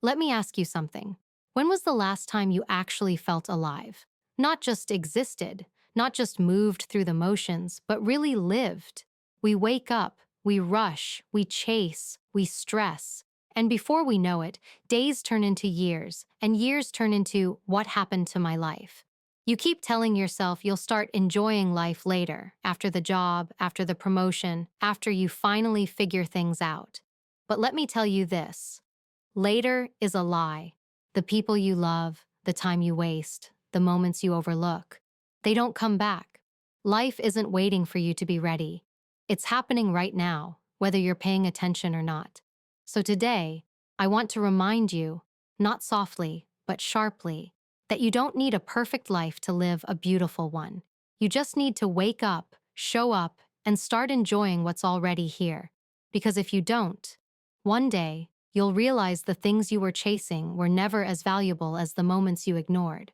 Let me ask you something. When was the last time you actually felt alive? Not just existed, not just moved through the motions, but really lived. We wake up, we rush, we chase, we stress. And before we know it, days turn into years, and years turn into what happened to my life. You keep telling yourself you'll start enjoying life later, after the job, after the promotion, after you finally figure things out. But let me tell you this. Later is a lie. The people you love, the time you waste, the moments you overlook, they don't come back. Life isn't waiting for you to be ready. It's happening right now, whether you're paying attention or not. So today, I want to remind you, not softly, but sharply, that you don't need a perfect life to live a beautiful one. You just need to wake up, show up, and start enjoying what's already here. Because if you don't, one day, you'll realize the things you were chasing were never as valuable as the moments you ignored.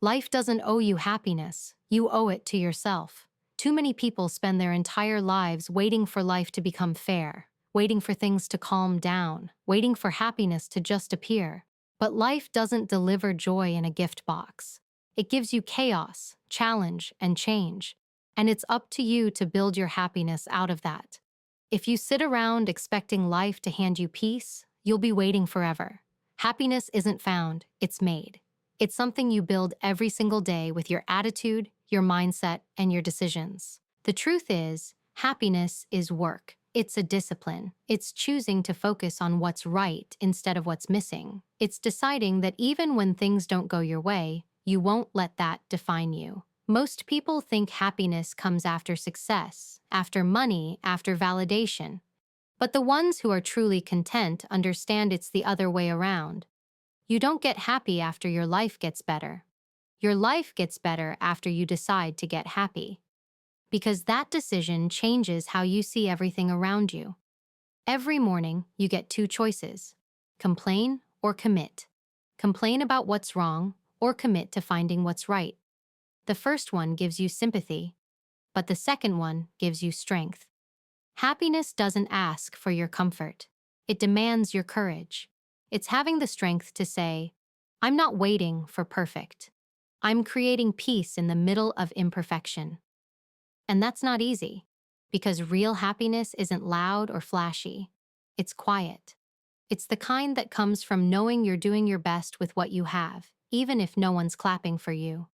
Life doesn't owe you happiness, you owe it to yourself. Too many people spend their entire lives waiting for life to become fair, waiting for things to calm down, waiting for happiness to just appear. But life doesn't deliver joy in a gift box. It gives you chaos, challenge, and change. And it's up to you to build your happiness out of that. If you sit around expecting life to hand you peace, you'll be waiting forever. Happiness isn't found, it's made. It's something you build every single day with your attitude, your mindset, and your decisions. The truth is, happiness is work. It's a discipline. It's choosing to focus on what's right instead of what's missing. It's deciding that even when things don't go your way, you won't let that define you. Most people think happiness comes after success, after money, after validation. But the ones who are truly content understand it's the other way around. You don't get happy after your life gets better. Your life gets better after you decide to get happy. Because that decision changes how you see everything around you. Every morning, you get two choices: complain or commit. Complain about what's wrong or commit to finding what's right. The first one gives you sympathy, but the second one gives you strength. Happiness doesn't ask for your comfort. It demands your courage. It's having the strength to say, I'm not waiting for perfect. I'm creating peace in the middle of imperfection. And that's not easy, because real happiness isn't loud or flashy. It's quiet. It's the kind that comes from knowing you're doing your best with what you have, even if no one's clapping for you.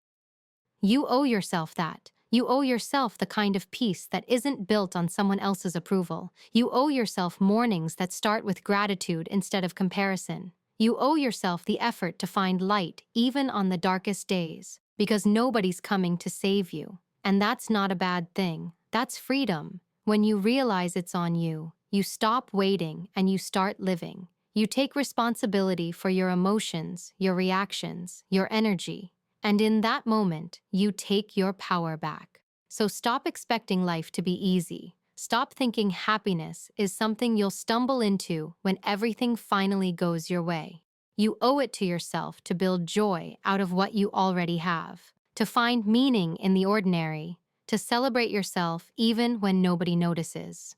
You owe yourself that. You owe yourself the kind of peace that isn't built on someone else's approval. You owe yourself mornings that start with gratitude instead of comparison. You owe yourself the effort to find light even on the darkest days, because nobody's coming to save you. And that's not a bad thing. That's freedom. When you realize it's on you, you stop waiting and you start living. You take responsibility for your emotions, your reactions, your energy. And in that moment, you take your power back. So stop expecting life to be easy. Stop thinking happiness is something you'll stumble into when everything finally goes your way. You owe it to yourself to build joy out of what you already have, to find meaning in the ordinary, to celebrate yourself even when nobody notices.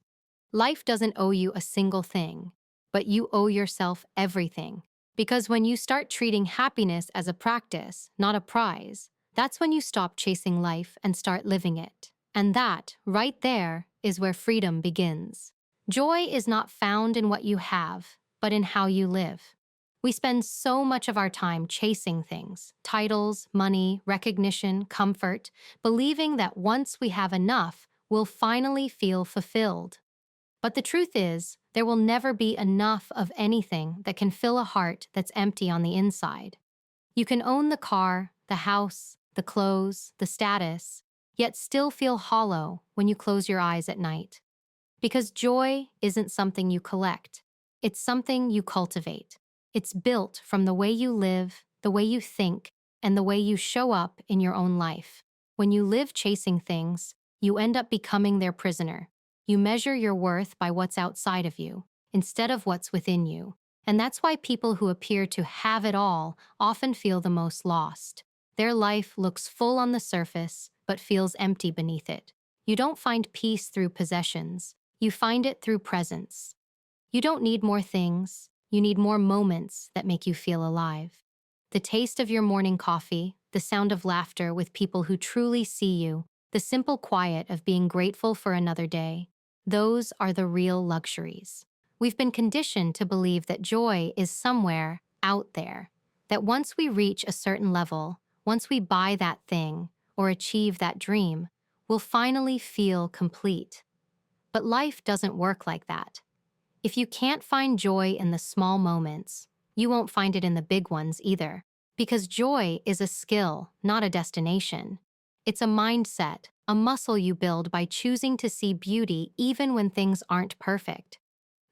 Life doesn't owe you a single thing, but you owe yourself everything. Because when you start treating happiness as a practice, not a prize, that's when you stop chasing life and start living it. And that, right there, is where freedom begins. Joy is not found in what you have, but in how you live. We spend so much of our time chasing things, titles, money, recognition, comfort, believing that once we have enough, we'll finally feel fulfilled. But the truth is, there will never be enough of anything that can fill a heart that's empty on the inside. You can own the car, the house, the clothes, the status, yet still feel hollow when you close your eyes at night. Because joy isn't something you collect. It's something you cultivate. It's built from the way you live, the way you think, and the way you show up in your own life. When you live chasing things, you end up becoming their prisoner. You measure your worth by what's outside of you, instead of what's within you. And that's why people who appear to have it all often feel the most lost. Their life looks full on the surface, but feels empty beneath it. You don't find peace through possessions. You find it through presence. You don't need more things. You need more moments that make you feel alive. The taste of your morning coffee, the sound of laughter with people who truly see you, the simple quiet of being grateful for another day. Those are the real luxuries. We've been conditioned to believe that joy is somewhere out there, that once we reach a certain level, once we buy that thing or achieve that dream, we'll finally feel complete. But life doesn't work like that. If you can't find joy in the small moments, you won't find it in the big ones either. Because joy is a skill, not a destination. It's a mindset, a muscle you build by choosing to see beauty even when things aren't perfect.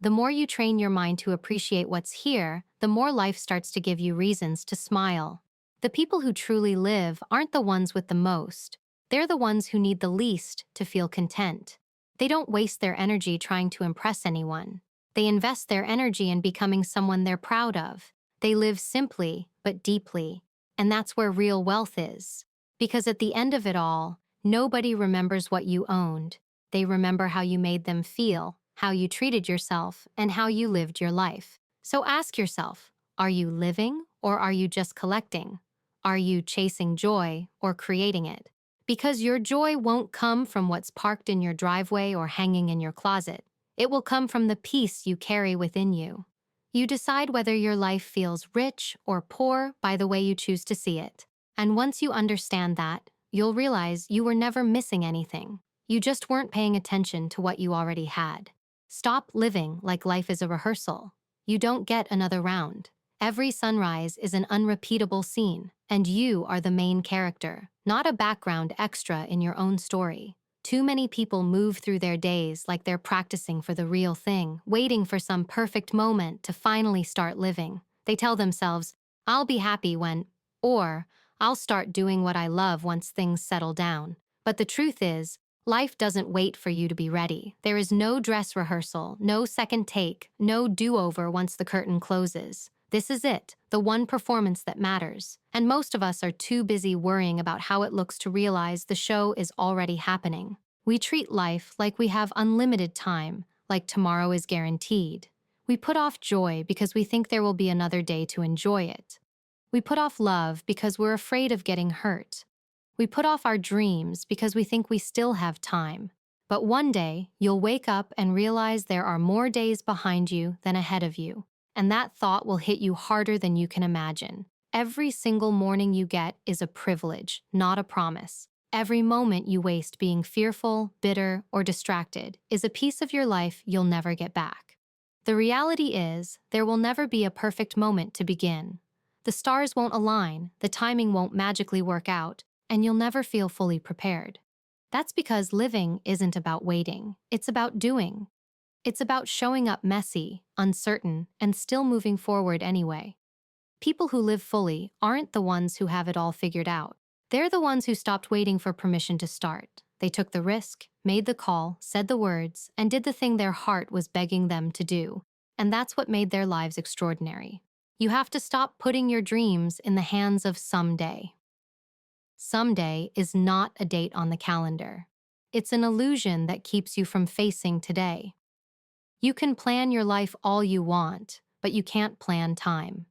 The more you train your mind to appreciate what's here, the more life starts to give you reasons to smile. The people who truly live aren't the ones with the most. They're the ones who need the least to feel content. They don't waste their energy trying to impress anyone. They invest their energy in becoming someone they're proud of. They live simply, but deeply. And that's where real wealth is. Because at the end of it all, nobody remembers what you owned. They remember how you made them feel, how you treated yourself, and how you lived your life. So ask yourself, are you living or are you just collecting? Are you chasing joy or creating it? Because your joy won't come from what's parked in your driveway or hanging in your closet. It will come from the peace you carry within you. You decide whether your life feels rich or poor by the way you choose to see it. And once you understand that, you'll realize you were never missing anything. You just weren't paying attention to what you already had. Stop living like life is a rehearsal. You don't get another round. Every sunrise is an unrepeatable scene, and you are the main character, not a background extra in your own story. Too many people move through their days like they're practicing for the real thing, waiting for some perfect moment to finally start living. They tell themselves, I'll be happy when, or I'll start doing what I love once things settle down. But the truth is, life doesn't wait for you to be ready. There is no dress rehearsal, no second take, no do-over once the curtain closes. This is it, the one performance that matters. And most of us are too busy worrying about how it looks to realize the show is already happening. We treat life like we have unlimited time, like tomorrow is guaranteed. We put off joy because we think there will be another day to enjoy it. We put off love because we're afraid of getting hurt. We put off our dreams because we think we still have time. But one day, you'll wake up and realize there are more days behind you than ahead of you. And that thought will hit you harder than you can imagine. Every single morning you get is a privilege, not a promise. Every moment you waste being fearful, bitter, or distracted is a piece of your life you'll never get back. The reality is, there will never be a perfect moment to begin. The stars won't align, the timing won't magically work out, and you'll never feel fully prepared. That's because living isn't about waiting, it's about doing. It's about showing up messy, uncertain, and still moving forward anyway. People who live fully aren't the ones who have it all figured out. They're the ones who stopped waiting for permission to start. They took the risk, made the call, said the words, and did the thing their heart was begging them to do. And that's what made their lives extraordinary. You have to stop putting your dreams in the hands of someday. Someday is not a date on the calendar. It's an illusion that keeps you from facing today. You can plan your life all you want, but you can't plan time.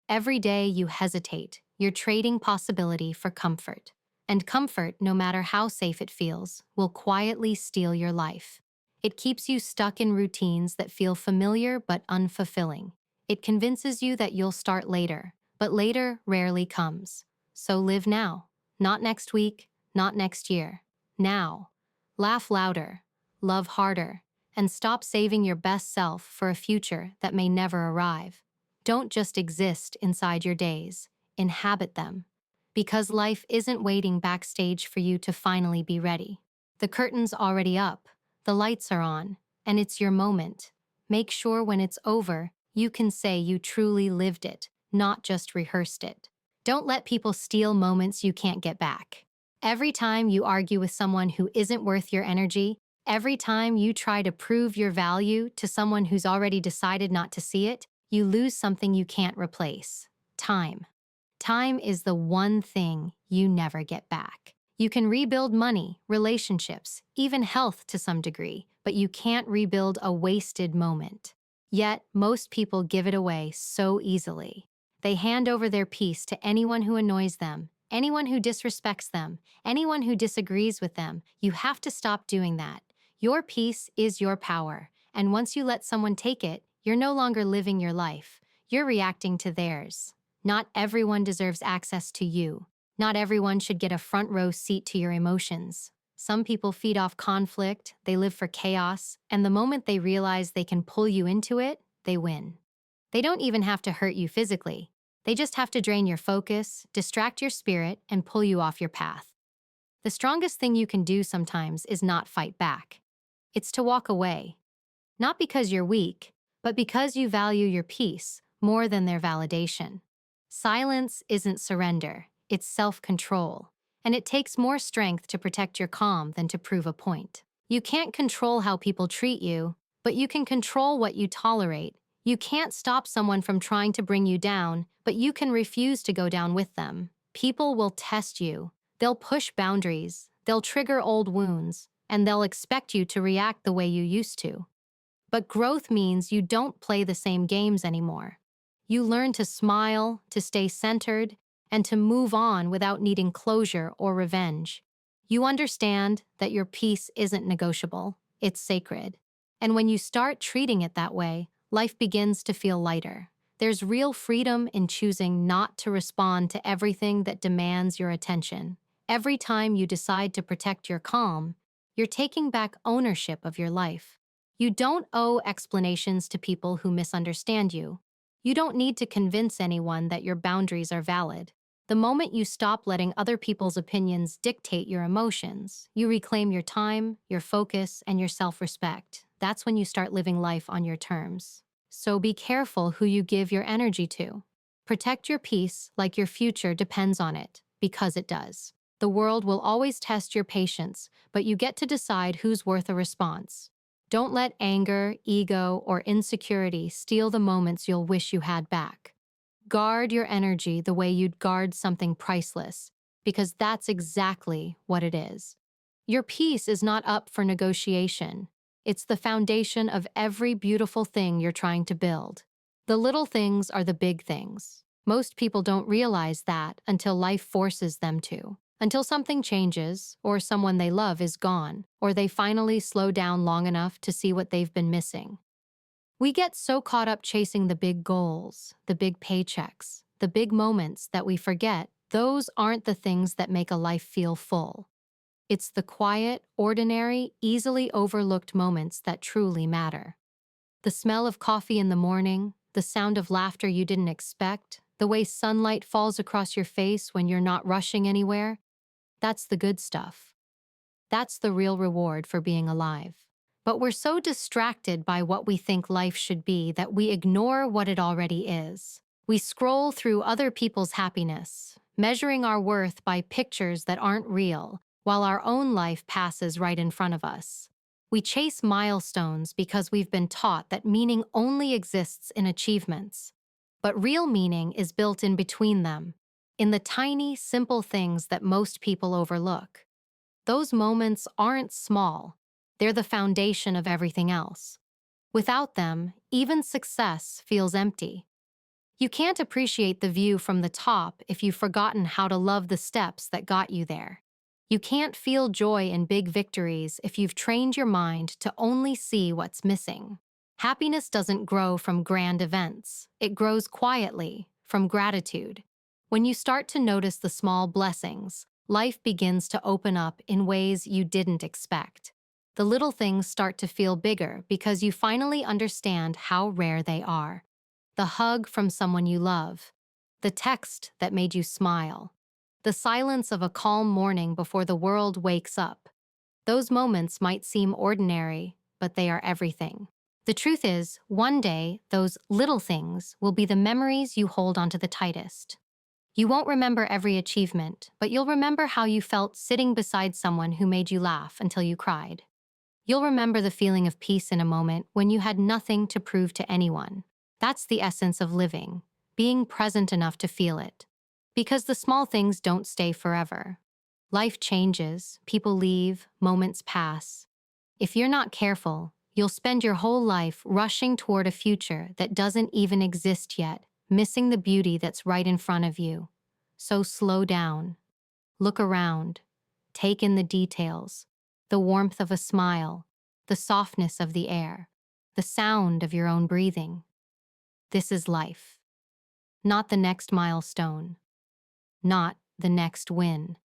Every day you hesitate, you're trading possibility for comfort. And comfort, no matter how safe it feels, will quietly steal your life. It keeps you stuck in routines that feel familiar but unfulfilling. It convinces you that you'll start later, but later rarely comes. So live now. Not next week, not next year. Now. Laugh louder, love harder, and stop saving your best self for a future that may never arrive. Don't just exist inside your days, inhabit them. Because life isn't waiting backstage for you to finally be ready. The curtain's already up, the lights are on, and it's your moment. Make sure when it's over, you can say you truly lived it, not just rehearsed it. Don't let people steal moments you can't get back. Every time you argue with someone who isn't worth your energy, every time you try to prove your value to someone who's already decided not to see it, you lose something you can't replace. Time. Time is the one thing you never get back. You can rebuild money, relationships, even health to some degree, but you can't rebuild a wasted moment. Yet, most people give it away so easily. They hand over their peace to anyone who annoys them, anyone who disrespects them, anyone who disagrees with them. You have to stop doing that. Your peace is your power, and once you let someone take it, you're no longer living your life. You're reacting to theirs. Not everyone deserves access to you. Not everyone should get a front row seat to your emotions. Some people feed off conflict, they live for chaos, and the moment they realize they can pull you into it, they win. They don't even have to hurt you physically. They just have to drain your focus, distract your spirit, and pull you off your path. The strongest thing you can do sometimes is not fight back. It's to walk away. Not because you're weak, but because you value your peace more than their validation. Silence isn't surrender, it's self-control. And it takes more strength to protect your calm than to prove a point. You can't control how people treat you, but you can control what you tolerate. You can't stop someone from trying to bring you down, but you can refuse to go down with them. People will test you. They'll push boundaries, they'll trigger old wounds, and they'll expect you to react the way you used to. But growth means you don't play the same games anymore. You learn to smile, to stay centered, and to move on without needing closure or revenge. You understand that your peace isn't negotiable, it's sacred. And when you start treating it that way, life begins to feel lighter. There's real freedom in choosing not to respond to everything that demands your attention. Every time you decide to protect your calm, you're taking back ownership of your life. You don't owe explanations to people who misunderstand you. You don't need to convince anyone that your boundaries are valid. The moment you stop letting other people's opinions dictate your emotions, you reclaim your time, your focus, and your self-respect. That's when you start living life on your terms. So be careful who you give your energy to. Protect your peace like your future depends on it, because it does. The world will always test your patience, but you get to decide who's worth a response. Don't let anger, ego, or insecurity steal the moments you'll wish you had back. Guard your energy the way you'd guard something priceless, because that's exactly what it is. Your peace is not up for negotiation. It's the foundation of every beautiful thing you're trying to build. The little things are the big things. Most people don't realize that until life forces them to. Until something changes, or someone they love is gone, or they finally slow down long enough to see what they've been missing. We get so caught up chasing the big goals, the big paychecks, the big moments that we forget those aren't the things that make a life feel full. It's the quiet, ordinary, easily overlooked moments that truly matter. The smell of coffee in the morning, the sound of laughter you didn't expect, the way sunlight falls across your face when you're not rushing anywhere, that's the good stuff. That's the real reward for being alive. But we're so distracted by what we think life should be that we ignore what it already is. We scroll through other people's happiness, measuring our worth by pictures that aren't real, while our own life passes right in front of us. We chase milestones because we've been taught that meaning only exists in achievements. But real meaning is built in between them, in the tiny, simple things that most people overlook. Those moments aren't small. They're the foundation of everything else. Without them, even success feels empty. You can't appreciate the view from the top if you've forgotten how to love the steps that got you there. You can't feel joy in big victories if you've trained your mind to only see what's missing. Happiness doesn't grow from grand events. It grows quietly, from gratitude. When you start to notice the small blessings, life begins to open up in ways you didn't expect. The little things start to feel bigger because you finally understand how rare they are. The hug from someone you love, the text that made you smile, the silence of a calm morning before the world wakes up. Those moments might seem ordinary, but they are everything. The truth is, one day, those little things will be the memories you hold onto the tightest. You won't remember every achievement, but you'll remember how you felt sitting beside someone who made you laugh until you cried. You'll remember the feeling of peace in a moment when you had nothing to prove to anyone. That's the essence of living, being present enough to feel it. Because the small things don't stay forever. Life changes, people leave, moments pass. If you're not careful, You'll spend your whole life rushing toward a future that doesn't even exist yet, missing the beauty that's right in front of you. So slow down. Look around. Take in the details. The warmth of a smile. The softness of the air. The sound of your own breathing. This is life. Not the next milestone. Not the next win.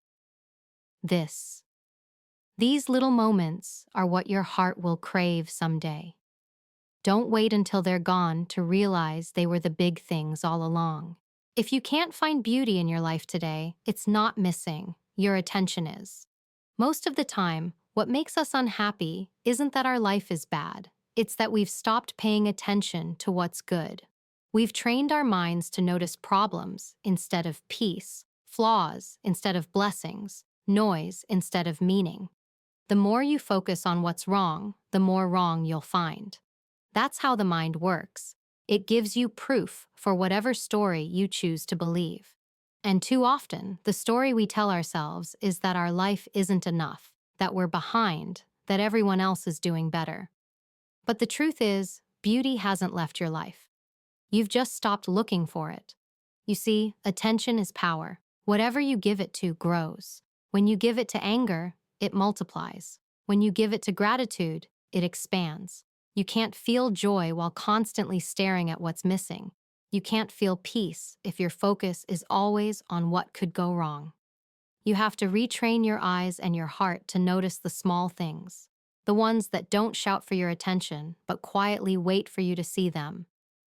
This. These little moments are what your heart will crave someday. Don't wait until they're gone to realize they were the big things all along. If you can't find beauty in your life today, it's not missing. Your attention is. Most of the time, what makes us unhappy isn't that our life is bad. It's that we've stopped paying attention to what's good. We've trained our minds to notice problems instead of peace, flaws instead of blessings, noise instead of meaning. The more you focus on what's wrong, the more wrong you'll find. That's how the mind works. It gives you proof for whatever story you choose to believe. And too often, the story we tell ourselves is that our life isn't enough, that we're behind, that everyone else is doing better. But the truth is, beauty hasn't left your life. You've just stopped looking for it. You see, attention is power. Whatever you give it to grows. When you give it to anger, it multiplies. When you give it to gratitude, it expands. You can't feel joy while constantly staring at what's missing. You can't feel peace if your focus is always on what could go wrong. You have to retrain your eyes and your heart to notice the small things, the ones that don't shout for your attention, but quietly wait for you to see them.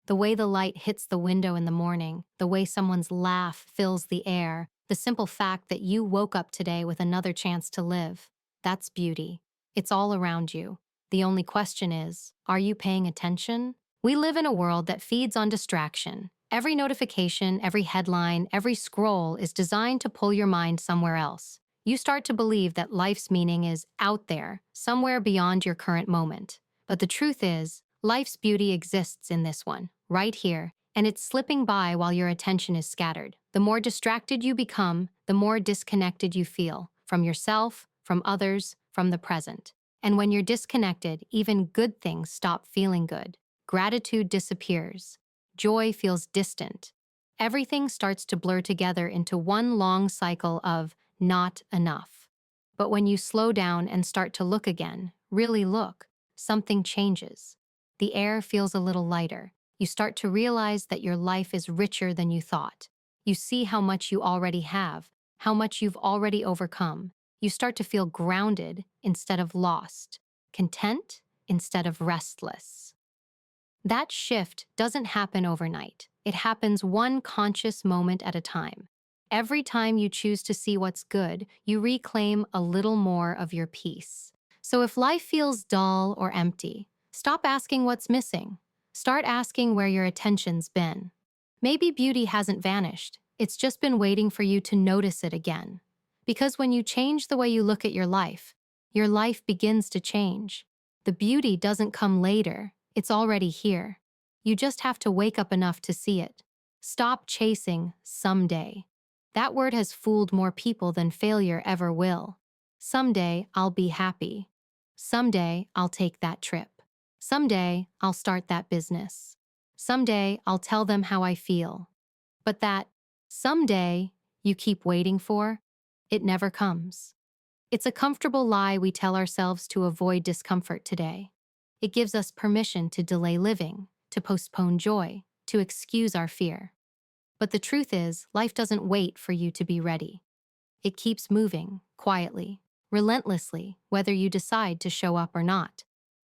The way the light hits the window in the morning, the way someone's laugh fills the air, the simple fact that you woke up today with another chance to live. That's beauty. It's all around you. The only question is, are you paying attention? We live in a world that feeds on distraction. Every notification, every headline, every scroll is designed to pull your mind somewhere else. You start to believe that life's meaning is out there, somewhere beyond your current moment. But the truth is, life's beauty exists in this one, right here, and it's slipping by while your attention is scattered. The more distracted you become, the more disconnected you feel, from yourself, from others, from the present. And when you're disconnected, even good things stop feeling good. Gratitude disappears. Joy feels distant. Everything starts to blur together into one long cycle of not enough. But when you slow down and start to look again, really look, something changes. The air feels a little lighter. You start to realize that your life is richer than you thought. You see how much you already have, how much you've already overcome. You start to feel grounded instead of lost, content instead of restless. That shift doesn't happen overnight. It happens one conscious moment at a time. Every time you choose to see what's good, you reclaim a little more of your peace. So if life feels dull or empty, stop asking what's missing. Start asking where your attention's been. Maybe beauty hasn't vanished. It's just been waiting for you to notice it again. Because when you change the way you look at your life begins to change. The beauty doesn't come later, it's already here. You just have to wake up enough to see it. Stop chasing someday. That word has fooled more people than failure ever will. Someday I'll be happy. Someday I'll take that trip. Someday I'll start that business. Someday I'll tell them how I feel. But that someday you keep waiting for, it never comes. It's a comfortable lie we tell ourselves to avoid discomfort today. It gives us permission to delay living, to postpone joy, to excuse our fear. But the truth is, life doesn't wait for you to be ready. It keeps moving, quietly, relentlessly, whether you decide to show up or not.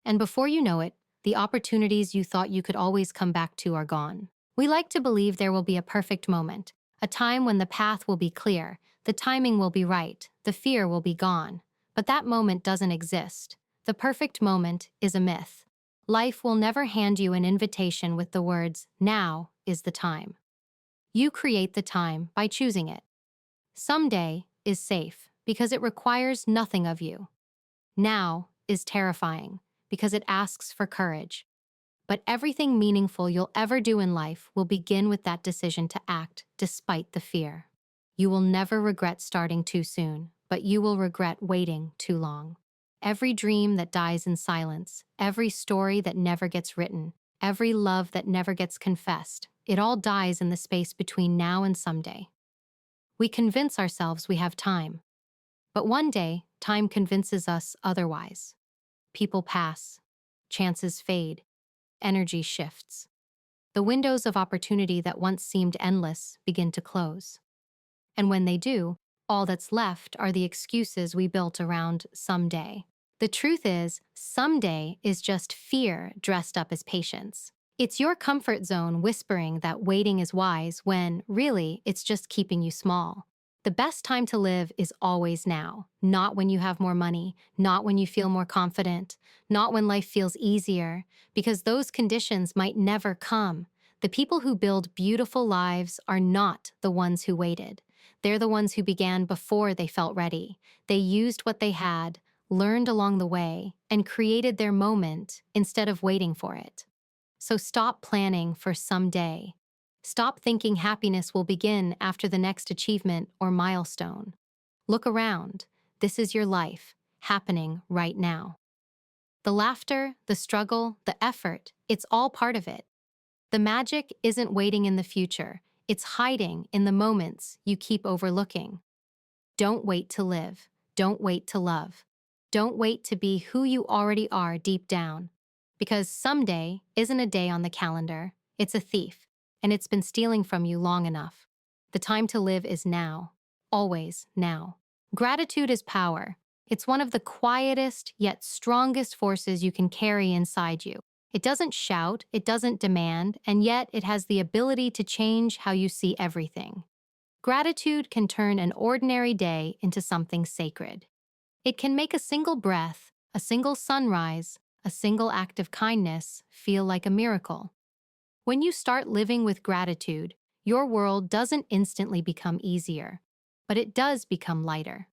And before you know it, the opportunities you thought you could always come back to are gone. We like to believe there will be a perfect moment, a time when the path will be clear, the timing will be right, the fear will be gone. But that moment doesn't exist. The perfect moment is a myth. Life will never hand you an invitation with the words, "Now is the time." You create the time by choosing it. Someday is safe because it requires nothing of you. Now is terrifying because it asks for courage. But everything meaningful you'll ever do in life will begin with that decision to act despite the fear. You will never regret starting too soon, but you will regret waiting too long. every dream that dies in silence, every story that never gets written, every love that never gets confessed, it all dies in the space between now and someday. We convince ourselves we have time, but one day, time convinces us otherwise. People pass, chances fade, energy shifts. The windows of opportunity that once seemed endless begin to close. And when they do, all that's left are the excuses we built around someday. The truth is, someday is just fear dressed up as patience. It's your comfort zone whispering that waiting is wise when, really, it's just keeping you small. The best time to live is always now, not when you have more money, not when you feel more confident, not when life feels easier, because those conditions might never come. The people who build beautiful lives are not the ones who waited. They're the ones who began before they felt ready. They used what they had, learned along the way, and created their moment instead of waiting for it. So stop planning for someday. Stop thinking happiness will begin after the next achievement or milestone. Look around. This is your life, happening right now. The laughter, the struggle, the effort, it's all part of it. The magic isn't waiting in the future. It's hiding in the moments you keep overlooking. Don't wait to live. Don't wait to love. Don't wait to be who you already are deep down. Because someday isn't a day on the calendar. It's a thief, and it's been stealing from you long enough. The time to live is now. Always now. Gratitude is power. It's one of the quietest yet strongest forces you can carry inside you. It doesn't shout, it doesn't demand, and yet it has the ability to change how you see everything. Gratitude can turn an ordinary day into something sacred. It can make a single breath, a single sunrise, a single act of kindness feel like a miracle. When you start living with gratitude, your world doesn't instantly become easier, but it does become lighter.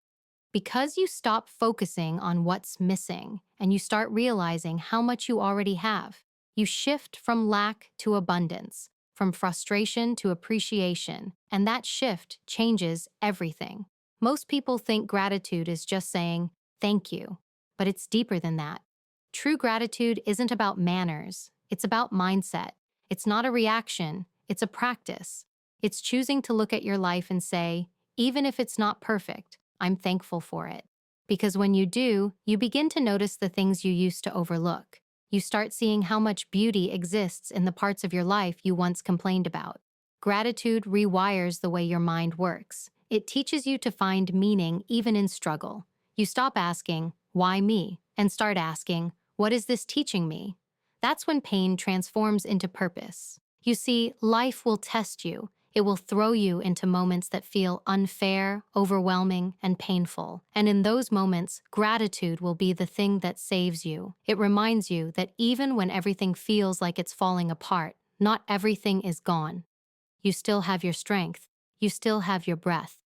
Because you stop focusing on what's missing and you start realizing how much you already have, you shift from lack to abundance, from frustration to appreciation, and that shift changes everything. Most people think gratitude is just saying, thank you, but it's deeper than that. True gratitude isn't about manners, it's about mindset. It's not a reaction, it's a practice. It's choosing to look at your life and say, even if it's not perfect, I'm thankful for it. Because when you do, you begin to notice the things you used to overlook. You start seeing how much beauty exists in the parts of your life you once complained about. Gratitude rewires the way your mind works. It teaches you to find meaning even in struggle. You stop asking, why me? And start asking, what is this teaching me? That's when pain transforms into purpose. You see, life will test you. It will throw you into moments that feel unfair, overwhelming, and painful. And in those moments, gratitude will be the thing that saves you. It reminds you that even when everything feels like it's falling apart, not everything is gone. You still have your strength. You still have your breath.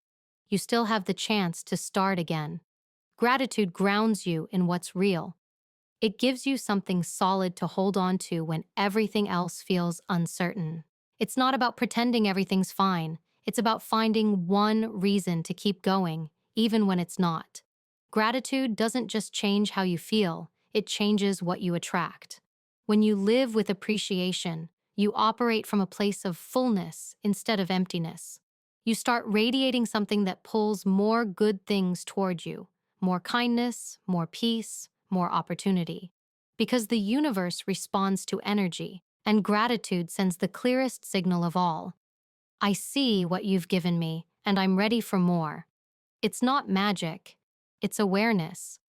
You still have the chance to start again. Gratitude grounds you in what's real. It gives you something solid to hold on to when everything else feels uncertain. It's not about pretending everything's fine. It's about finding one reason to keep going, even when it's not. Gratitude doesn't just change how you feel, it changes what you attract. When you live with appreciation, you operate from a place of fullness instead of emptiness. You start radiating something that pulls more good things toward you, more kindness, more peace, more opportunity. Because the universe responds to energy, and gratitude sends the clearest signal of all. I see what you've given me, and I'm ready for more. It's not magic, it's awareness.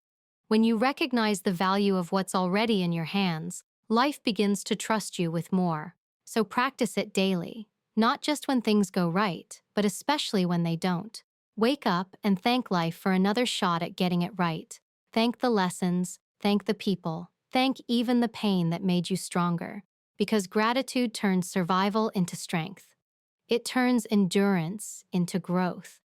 When you recognize the value of what's already in your hands, life begins to trust you with more. So practice it daily, not just when things go right, but especially when they don't. Wake up and thank life for another shot at getting it right. Thank the lessons, thank the people, thank even the pain that made you stronger. Because gratitude turns survival into strength. It turns endurance into growth.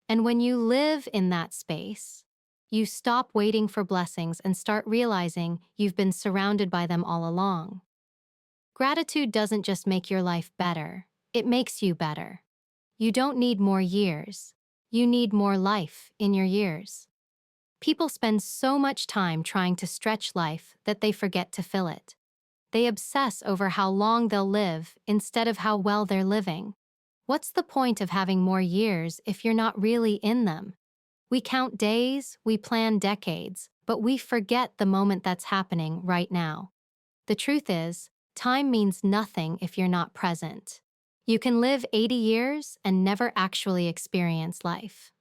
And when you live in that space, you stop waiting for blessings and start realizing you've been surrounded by them all along. Gratitude doesn't just make your life better, it makes you better. You don't need more years. You need more life in your years. People spend so much time trying to stretch life that they forget to fill it. They obsess over how long they'll live instead of how well they're living. What's the point of having more years if you're not really in them? We count days, we plan decades, but we forget the moment that's happening right now. The truth is, time means nothing if you're not present. You can live 80 years and never actually experience life.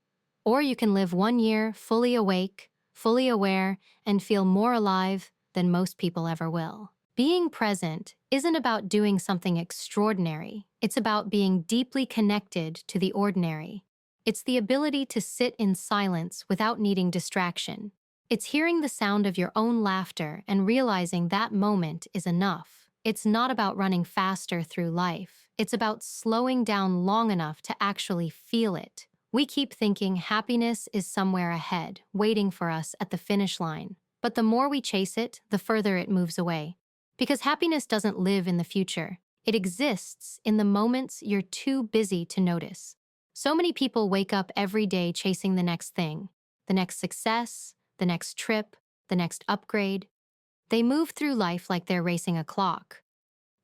Or you can live 1 year fully awake, fully aware, and feel more alive than most people ever will. Being present isn't about doing something extraordinary. It's about being deeply connected to the ordinary. It's the ability to sit in silence without needing distraction. It's hearing the sound of your own laughter and realizing that moment is enough. It's not about running faster through life. It's about slowing down long enough to actually feel it. We keep thinking happiness is somewhere ahead, waiting for us at the finish line. But the more we chase it, the further it moves away. Because happiness doesn't live in the future. It exists in the moments you're too busy to notice. So many people wake up every day chasing the next thing, the next success, the next trip, the next upgrade. They move through life like they're racing a clock.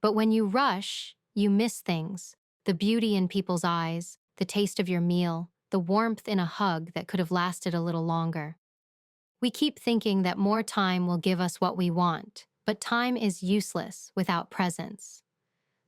But when you rush, you miss things. The beauty in people's eyes, the taste of your meal, the warmth in a hug that could have lasted a little longer. We keep thinking that more time will give us what we want, but time is useless without presence.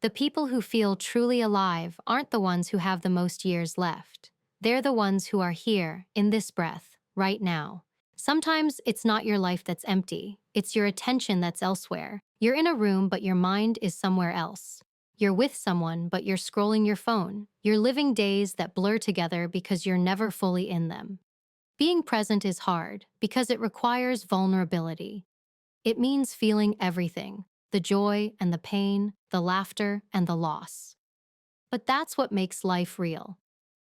The people who feel truly alive aren't the ones who have the most years left. They're the ones who are here, in this breath, right now. Sometimes it's not your life that's empty, it's your attention that's elsewhere. You're in a room, but your mind is somewhere else. You're with someone, but you're scrolling your phone. You're living days that blur together because you're never fully in them. Being present is hard because it requires vulnerability. It means feeling everything, the joy and the pain, the laughter and the loss. But that's what makes life real.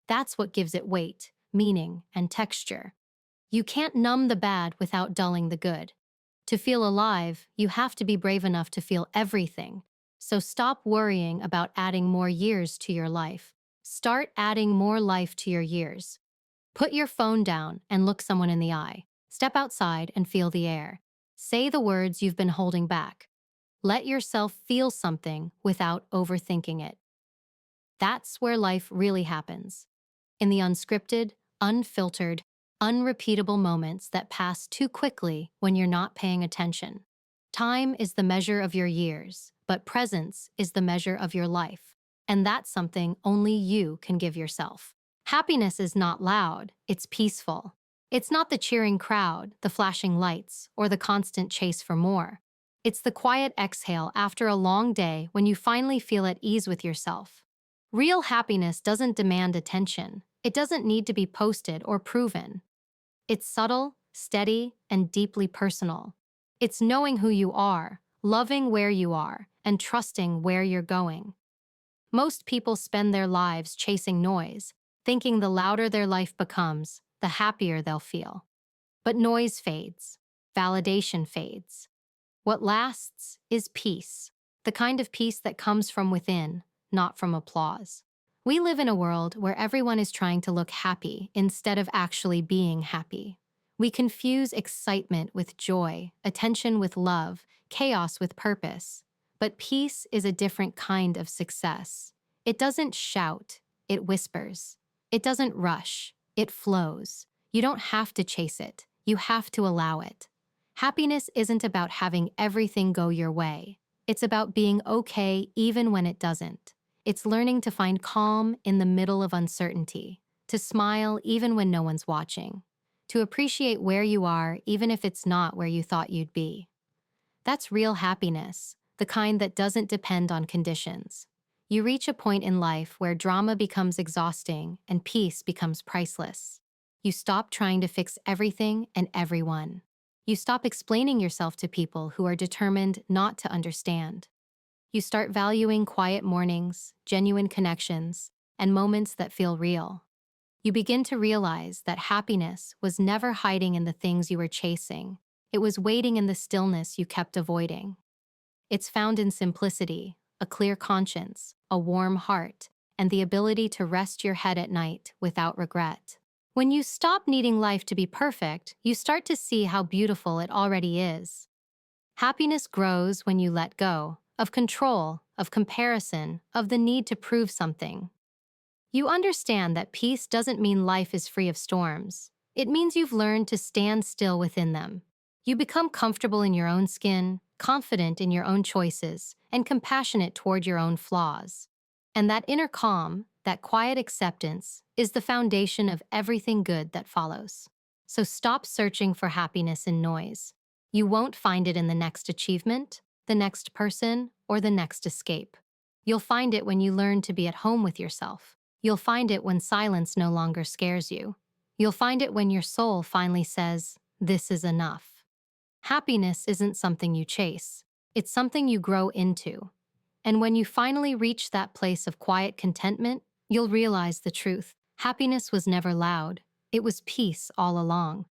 That's what gives it weight, meaning, and texture. You can't numb the bad without dulling the good. To feel alive, you have to be brave enough to feel everything. So stop worrying about adding more years to your life. Start adding more life to your years. Put your phone down and look someone in the eye. Step outside and feel the air. Say the words you've been holding back. Let yourself feel something without overthinking it. That's where life really happens. In the unscripted, unfiltered, unrepeatable moments that pass too quickly when you're not paying attention. Time is the measure of your years, but presence is the measure of your life. And that's something only you can give yourself. Happiness is not loud, it's peaceful. It's not the cheering crowd, the flashing lights, or the constant chase for more. It's the quiet exhale after a long day when you finally feel at ease with yourself. Real happiness doesn't demand attention. It doesn't need to be posted or proven. It's subtle, steady, and deeply personal. It's knowing who you are, loving where you are, and trusting where you're going. Most people spend their lives chasing noise, thinking the louder their life becomes, the happier they'll feel. But noise fades. Validation fades. What lasts is peace, the kind of peace that comes from within, not from applause. We live in a world where everyone is trying to look happy instead of actually being happy. We confuse excitement with joy, attention with love, chaos with purpose. But peace is a different kind of success. It doesn't shout, it whispers. It doesn't rush, it flows. You don't have to chase it, you have to allow it. Happiness isn't about having everything go your way. It's about being okay even when it doesn't. It's learning to find calm in the middle of uncertainty, to smile even when no one's watching, to appreciate where you are even if it's not where you thought you'd be. That's real happiness, the kind that doesn't depend on conditions. You reach a point in life where drama becomes exhausting and peace becomes priceless. You stop trying to fix everything and everyone. You stop explaining yourself to people who are determined not to understand. You start valuing quiet mornings, genuine connections, and moments that feel real. You begin to realize that happiness was never hiding in the things you were chasing. It was waiting in the stillness you kept avoiding. It's found in simplicity, a clear conscience, a warm heart, and the ability to rest your head at night without regret. When you stop needing life to be perfect, you start to see how beautiful it already is. Happiness grows when you let go of control, of comparison, of the need to prove something. You understand that peace doesn't mean life is free of storms. It means you've learned to stand still within them. You become comfortable in your own skin, confident in your own choices, and compassionate toward your own flaws. And that inner calm, that quiet acceptance, is the foundation of everything good that follows. So stop searching for happiness in noise. You won't find it in the next achievement, the next person, or the next escape. You'll find it when you learn to be at home with yourself. You'll find it when silence no longer scares you. You'll find it when your soul finally says, "This is enough." Happiness isn't something you chase. It's something you grow into. And when you finally reach that place of quiet contentment, you'll realize the truth. Happiness was never loud. It was peace all along.